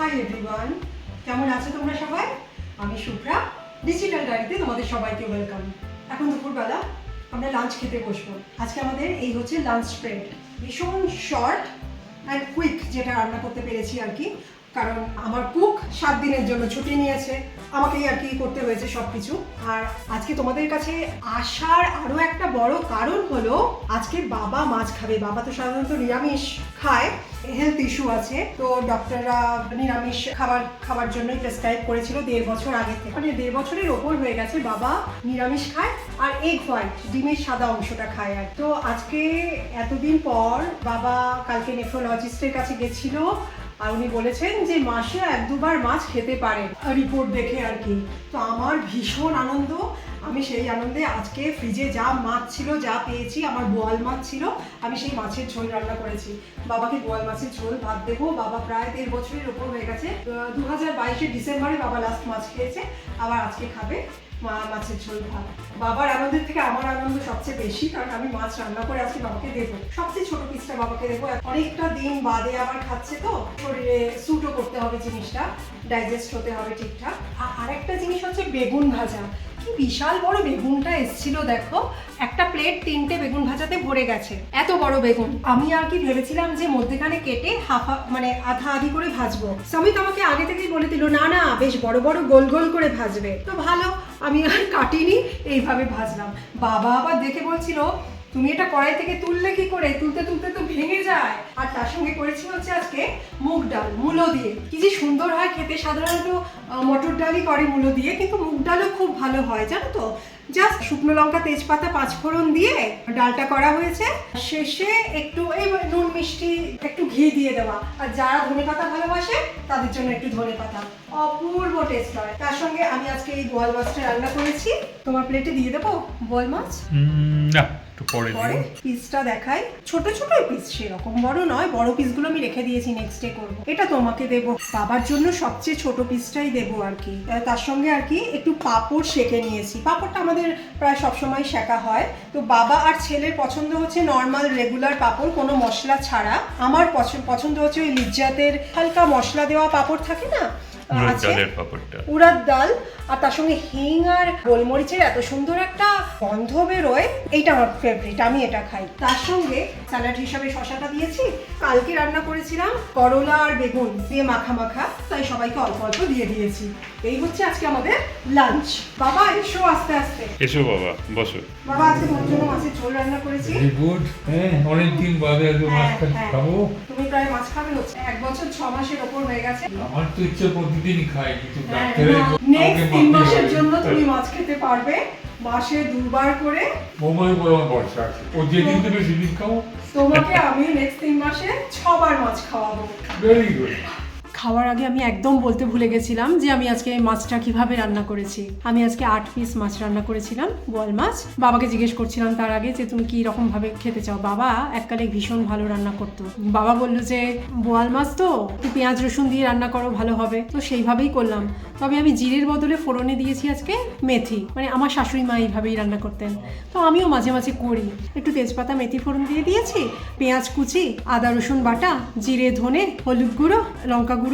Hi everyone, কেমন আছো তোমরা সবাই? আমি শুভ্রা, ডিজিটাল ডায়েরিতে তোমাদের সবাইকে ওয়েলকাম। এখন দুপুরবেলা আমরা লাঞ্চ খেতে বসবো। আজকে আমাদের এই হচ্ছে লাঞ্চ স্প্রেড, ভীষণ শর্ট অ্যান্ড কুইক যেটা রান্না করতে পেরেছি আর কি, কারণ আমার কুক 7 দিনের জন্য ছুটি নিয়েছে, আমাকেই আর কি করতে হয়েছে সব কিছু। আর আজকে তোমাদের কাছে আসার আরও একটা বড় কারণ হলো আজকে বাবা মাছ খাবে। বাবা তো সাধারণত নিরামিষ খায়, হেলথ ইস্যু আছে, তো ডক্টররা নিরামিষ খাবার জন্যই প্রেসক্রাইব করেছিল 1.5 বছর আগে থেকে, মানে 1.5 বছরের ওপর হয়ে গেছে বাবা নিরামিষ খায় আর এগ হোয়াইট, ডিমের সাদা অংশটা খায়। আর তো আজকে এতদিন পর বাবা কালকে নেফ্রোলজিস্টের কাছে গেছিল, আর উনি বলেছেন যে মাসে 1-2 বার মাছ খেতে পারে রিপোর্ট দেখে আর কি। তো আমার ভীষণ আনন্দ, আমি সেই আনন্দে আজকে ফ্রিজে যা মাছ ছিল, যা পেয়েছি, আমার বোয়াল মাছ ছিল, আমি সেই মাছের ঝোল রান্না করেছি। বাবাকে বোয়াল মাছের ঝোল ভাত দেবো। বাবা প্রায় 1.5 বছরের ওপর হয়ে গেছে, 2022-এর ডিসেম্বরে বাবা লাস্ট মাছ খেয়েছে, আবার আজকে খাবে মাছের ঝোল ভাত। বাবার আনন্দের থেকে আমার আনন্দ সবচেয়ে বেশি, কারণ আমি মাছ রান্না করে আজকে বাবাকে দেবো। সবচেয়ে ছোট পিসটা বাবাকে দেবো, অনেকটা দিন বাদে আবার খাচ্ছে তো, শরীরে স্যুটও করতে হবে জিনিসটা, ডাইজেস্ট হতে হবে ঠিকঠাক। আর একটা জিনিস হচ্ছে বেগুন ভাজা। কি বিশাল বড় বেগুনটা এসেছিল দেখো, একটা প্লেট 3টে বেগুন ভাজাতে ভরে গেছে, এত বড় বেগুন। আমি আর কি ভেবেছিলাম যে মধ্যেখানে কেটে মানে আধা আধি করে ভাজবো। সমিত আমাকে আগে থেকেই বলে দিল না না বেশ বড় বড় গোল গোল করে ভাজবে, তো ভালো, আমি আর কাটিনি, এইভাবে ভাজলাম। বাবা আবার দেখে বলছিল তুমি এটা কড়াই থেকে তুললে কি করে, তুলতে তুলতে তো ভেঙে যায়। আর তার সঙ্গে করেছি হচ্ছে আজকে মুগ ডাল মূলো দিয়ে, কি যে সুন্দর হয় খেতে। সাধারণত মটর ডালই করে মূলো দিয়ে, কিন্তু মুগ ডালও খুব ভালো হয় জানো তো। জাস্ট শুকনো লঙ্কা, তেজপাতা, 5 ফোড়ন দিয়ে ডালটা করা হয়েছে, শেষে একটু এই নুন মিষ্টি একটু ঘি দিয়ে দেওয়া, আর যারা ধনেপাতা ভালোবাসে তাদের জন্য একটু ধনেপাতা, অপূর্ব টেস্ট হয়। তার সঙ্গে আমি আজকে এই বোয়াল মাছটা রান্না করেছি। তোমার প্লেটে দিয়ে দেবো বোয়াল মাছ? না, একটু পরে পিসটা দেখাই, ছোট ছোট পিস, সেরকম বড় নয়, বড় পিসগুলো আমি রেখে দিয়েছি, নেক্সট ডে করবো। এটা তোমাকে দেবো, বাবার জন্য সবচেয়ে ছোট পিসটাই দেবো আর কি। তার সঙ্গে আর কি একটু পাঁপড় সেঁকে নিয়েছি, পাঁপড়টা আমাদের প্রায় সবসময় সেঁকা হয়। তো বাবা আর ছেলের পছন্দ হচ্ছে নর্মাল রেগুলার পাঁপড়, কোনো মশলা ছাড়া। আমার পছন্দ হচ্ছে ওই লিজ্জাতের হালকা মশলা দেওয়া পাঁপড় থাকে না, উড়াদ ডাল, আর তার সঙ্গে হিং আর গোলমরিচের এত সুন্দর একটা গন্ধ বেরোয়, এইটা আমার ফেভারিট, আমি এটা খাই। তার সঙ্গে স্যালাড হিসাবে শশাটা দিয়েছি। কালকে রান্না করেছিলাম করলা আর বেগুন দিয়ে মাখা মাখা, তাই সবাইকে অল্প অল্প দিয়ে দিয়েছি। এই হচ্ছে আজকে আমাদের লাঞ্চ। বাবা এসো, আস্তে আস্তে এসো, বাবা বসো। বাবা আজকে তোমার জন্য মাছের ঝোল রান্না করেছি। ভেরি গুড, হ্যাঁ অনেকদিন বাদে আজকে মাছ খাবো। তুমি প্রায় মাছ খাবে হচ্ছে 1 বছর 6 মাসের ওপর হয়ে গেছে। আমার তো ইচ্ছে প্রতিদিনই খাই, কিন্তু নেক্সট 3 মাসের জন্য তুমি মাছ খেতে পারবে, মাসে 2 বার করে। মোবাইল বড় বর্ষা আছে, ও যেদিন দেবে সেদিন খাও। তোমাকে আমি নেক্সট 3 মাসে 6 বার মাছ খাওয়াবো। Very good. খাওয়ার আগে আমি একদম বলতে ভুলে গেছিলাম যে আমি আজকে মাছটা কিভাবে রান্না করেছি। আমি আজকে 8 পিস মাছ রান্না করেছিলাম, বোয়াল মাছ। বাবাকে জিজ্ঞেস করছিলাম তার আগে যে তুমি কি রকম ভাবে খেতে চাও। বাবা এককালে ভীষণ ভালো রান্না করতো। বাবা বললো যে বোয়াল মাছ তো একটু পেঁয়াজ রসুন দিয়ে রান্না করো, ভালো হবে। তো সেইভাবেই করলাম, তবে আমি জিরের বদলে ফোড়নে দিয়েছি আজকে মেথি, মানে আমার শাশুড়ি মা এইভাবেই রান্না করতেন, তো আমিও মাঝে মাঝে করি। একটু তেজপাতা মেথি ফোড়ন দিয়ে দিয়েছি, পেঁয়াজ কুচি, আদা রসুন বাটা, জিরে ধনে, হলুদ গুঁড়ো, লঙ্কা গুঁড়ো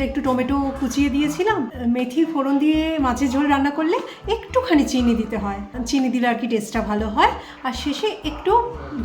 একটু টমেটো কুচিয়ে দিয়েছিলাম। মেথি ফোড়ন দিয়ে মাছের ঝোল রান্না করলে একটুখানি চিনি দিতে হয়, চিনি দিলে আর কি টেস্টটা ভালো হয়। আর শেষে একটু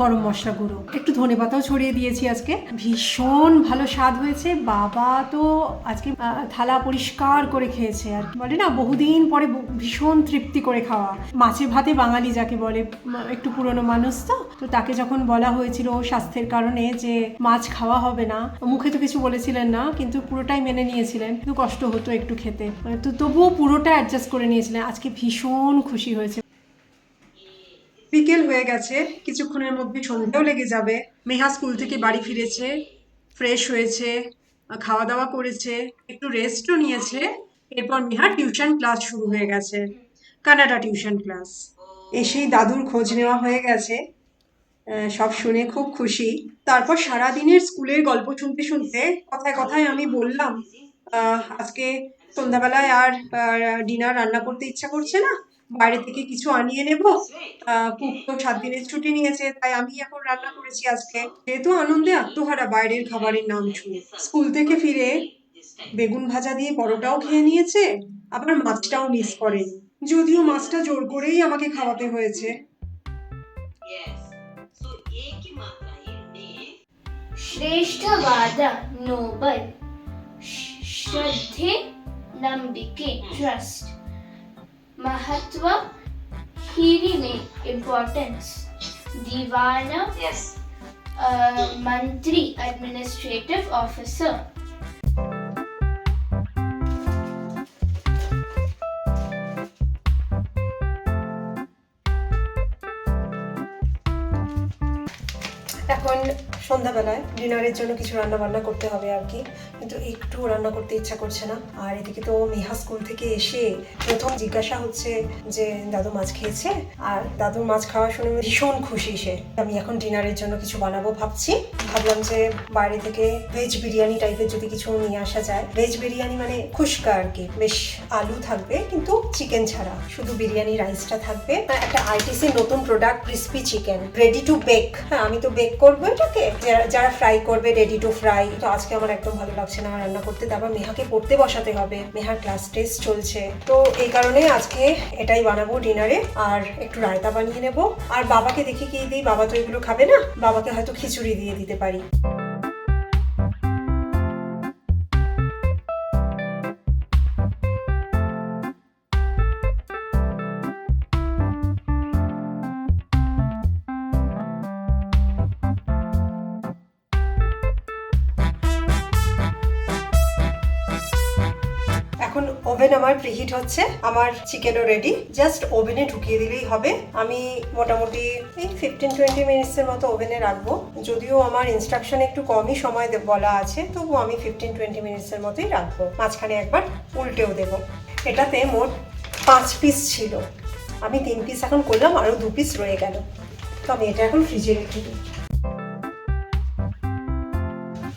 গরম মশলা গুঁড়ো, একটু ধনেপাতাও ছড়িয়ে দিয়েছি আজকে। ভীষণ ভালো স্বাদ হয়েছে। বাবা তো আজকে থালা পরিষ্কার করে খেয়েছে, আর বলে না বহুদিন পরে ভীষণ তৃপ্তি করে খাওয়া। মাছে ভাতে বাঙালি যাকে বলে, একটু পুরনো মানুষ তো তাকে যখন বলা হয়েছিল স্বাস্থ্যের কারণে যে মাছ খাওয়া হবে না, মুখে তো কিছু বলেছিলেন না, কিন্তু পুরোটাই মেনে নিয়েছিলেন। কিন্তু কষ্ট হতো একটু খেতে, তো তবুও পুরোটা অ্যাডজাস্ট করে নিয়েছিলেন। আজকে ভীষণ খুশি হয়েছে। বিকেল হয়ে গেছে, কিছুক্ষণের মধ্যে সন্ধ্যাও লেগে যাবে। মেহা স্কুল থেকে বাড়ি ফিরেছে, ফ্রেশ হয়েছে, খাওয়া দাওয়া করেছে, একটু রেস্টও নিয়েছে। এরপর মেহার টিউশন ক্লাস শুরু হয়ে গেছে, কানাডা টিউশন ক্লাস। এসেই দাদুর খোঁজ নেওয়া হয়ে গেছে, সব শুনে খুব খুশি। তারপর সারাদিনের স্কুলের গল্প শুনতে শুনতে কথায় কথায় আমি বললাম আজকে সন্ধ্যাবেলায় আর ডিনার রান্না করতে ইচ্ছা করছে না, বাইরে থেকে কিছু আনিয়ে নেব। কুক তো 7 দিনের ছুটি নিয়েছে, তাই আমি এখন রান্না করেছি আজকে। যেহেতু আনন্দে আত্মহারা বাইরের খাবারের নাম শুনে। স্কুল থেকে ফিরে বেগুন ভাজা দিয়ে পরোটাও খেয়ে নিয়েছে, আবার মাছটাও মিস করে। যদিও মাছটা জোর করেই আমাকে খাওয়াতে হয়েছে। ಶ್ರೇಷ್ಠವಾದ ನೋಬಲ್ ಶ್ರದ್ಧೆ ನಂಬಿಕೆ ಟ್ರಸ್ಟ್ ಮಹತ್ವ ಹಿರಿಮೆ ಇಂಪಾರ್ಟೆನ್ಸ್ ದಿವಾನ ಮಂತ್ರಿ ಅಡ್ಮಿನಿಸ್ಟ್ರೇಟಿವ್ ಆಫೀಸರ್ এখন সন্ধ্যাবেলায় ডিনারের জন্য কিছু রান্না বান্না করতে হবে আর কি, কিন্তু একটু রান্না করতে ইচ্ছা করছে না। আর এদিকে তো মেহা স্কুল থেকে এসে প্রথম জিজ্ঞাসা হচ্ছে যে দাদু মাছ খেয়েছে, আর দাদুর মাছ খাওয়া শুনে ভীষণ খুশি সে। আমি এখন ডিনারের জন্য কিছু বানাবো ভাবছি। ভাবলাম যে বাইরে থেকে ভেজ বিরিয়ানি টাইপের যদি কিছু নিয়ে আসা যায়। ভেজ বিরিয়ানি মানে খুশকা আর কি, বেশ আলু থাকবে কিন্তু চিকেন ছাড়া, শুধু বিরিয়ানি রাইসটা থাকবে। একটা আইটিসির নতুন product crispy chicken, ready to back. হ্যাঁ, আমি তো বেক করবো এটাকে, যারা ফ্রাই করবে রেডি টু ফ্রাই। তো আজকে আমার একদম ভালো লাগছে না রান্না করতে, তারপর মেহাকে পড়তে বসাতে হবে, মেহার ক্লাস টেস্ট চলছে। তো এই কারণে আজকে এটাই বানাবো ডিনারে, আর একটু রায়তা বানিয়ে নেব। আর বাবাকে দেখি কি দিই, বাবা তো এগুলো খাবে না, বাবাকে হয়তো খিচুড়ি দিয়ে দিতে পারি। এখন ওভেন আমার প্রিহিট হচ্ছে, আমার চিকেনও রেডি, জাস্ট ওভেনে ঢুকিয়ে দিলেই হবে। আমি মোটামুটি এই 15-20 মিনিটসের মতো ওভেনে রাখবো। যদিও আমার ইনস্ট্রাকশনে একটু কমই সময় বলা আছে, তবু আমি 15-20 মিনিটসের মতোই রাখবো। মাঝখানে একবার উল্টেও দেবো। এটাতে মোট 5 পিস ছিল, আমি 3 পিস এখন করলাম, আরও 2 পিস রয়ে গেল। তো আমি এটা এখন ফ্রিজে রেখে দিই।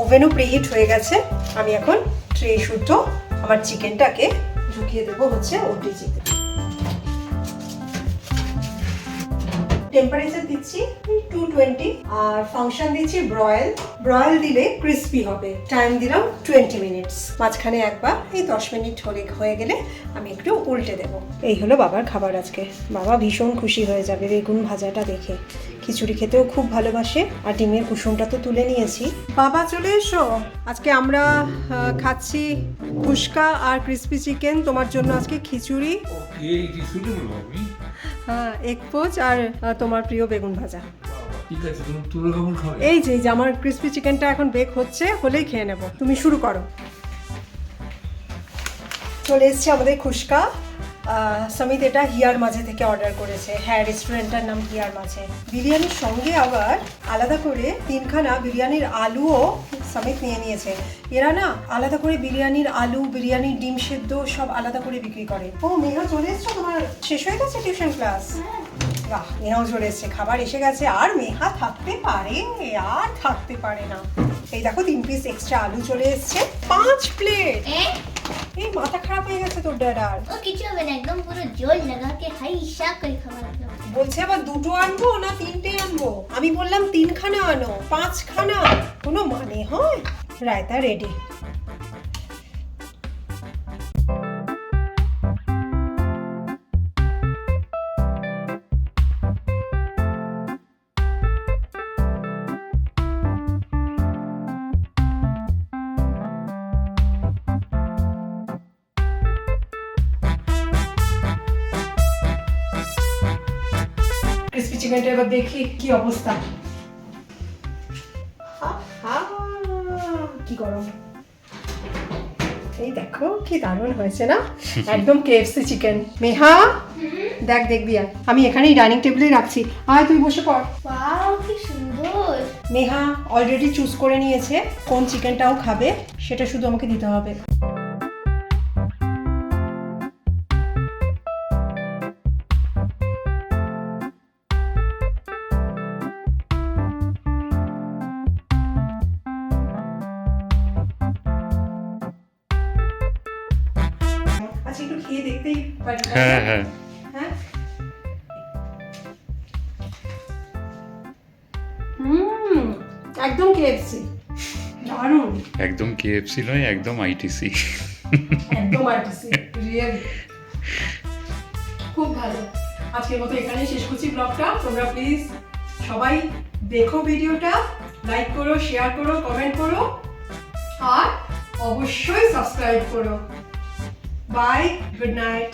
ওভেনও প্রিহিট হয়ে গেছে, আমি এখন ট্রে শুদ্ধ আমার চিকেনটাকে ঢুকিয়ে দেবো হচ্ছে ওটিজিতে। টেম্পারেচার দিচ্ছি 220, আর ফাংশন দিচ্ছি ব্রয়েল দিলে ক্রিস্পি হবে। টাইম দিলাম 20 মিনিটস। মাঝখানে একবার এই 10 মিনিট হয়ে গেলে আমি একটু উল্টে দেবো। এই হলো বাবার খাবার আজকে। বাবা ভীষণ খুশি হয়ে যাবে বেগুন ভাজাটা দেখে। খিচুড়ি খেতেও খুব ভালোবাসে, আর ডিমের কুসুমটা তো তুলে নিয়েছি। বাবা চলে এসো, আজকে আমরা খাচ্ছি ফুচকা আর ক্রিস্পি চিকেন। তোমার জন্য আজকে খিচুড়ি, এই খিচুড়ি বলবো আমি। হ্যাঁ, এগ পোচ, আর তোমার প্রিয় বেগুন ভাজা। ঠিক আছে, তুমি তুলো কেমন খাবে? এই যে আমার ক্রিস্পি চিকেনটা এখন বেক হচ্ছে, হলেই খেয়ে নেব। তুমি শুরু করো। চলে এসছে আমাদের খুশকা। সমিত এটা হিয়ার মাঝে থেকে অর্ডার করেছে। হ্যাঁ, রেস্টুরেন্টটার নাম হিয়ার মাঝে। বিরিয়ানির সঙ্গে আবার আলাদা করে 3খানা বিরিয়ানির আলুও সমিত নিয়ে নিয়েছে। এরা না আলাদা করে বিরিয়ানির আলু, বিরিয়ানির ডিম সেদ্ধ সব আলাদা করে বিক্রি করে। ও মেঘা চলে এসছো, তোমার শেষ হয়ে গেছে টিউশন ক্লাস? বাহ, মেহাও চলে এসছে, খাবার এসে গেছে। আর মেহা থাকতে পারে, আর থাকতে পারে না। এই দেখো 3 পিস এক্সট্রা আলু চলে এসছে, 5 প্লেট। এই মাথা খারাপ হয়ে গেছে তোর ড্যাডার। ও কিছু হবে না, একদম পুরো জোর লাগাকে হাই শাক করে খাবার দাও। বলছে আবার 2টো আনবো না 3টে আনবো। আমি বললাম 3খানা আনো, 5খানা কোনো মানে হয়? রায়তা রেডি। ক্রিসপি চিকেনটা এবার দেখি কি অবস্থা। কি গরম! এই দেখো কি দারুণ হয়েছে না, একদম কেএফসি চিকেন। মেহা দেখ, দেখবি আর আমি এখানেই ডাইনিং টেবিলে রাখছি। আয় তুই বসে পড়। ওয়াও কি সুন্দর। মেহা অলরেডি চুজ করে নিয়েছে কোন চিকেনটাও খাবে, সেটা শুধু আমাকে দিতে হবে। আচ্ছা, একটু খেয়ে দেখতেই পারি? হ্যাঁ হ্যাঁ হ্যাঁ, একদম কেএফসি। দারুণ, একদম কেএফসি নয়, একদম আইটিসি। একদম আর্টিসি, রিয়েলি খুব ভালো। আজকের মতো এখানেই শেষ করছি ব্লগটা। তোমরা প্লিজ সবাই দেখো ভিডিওটা, লাইক করো, শেয়ার করো, কমেন্ট করো আর অবশ্যই সাবস্ক্রাইব করো। Bye, good night.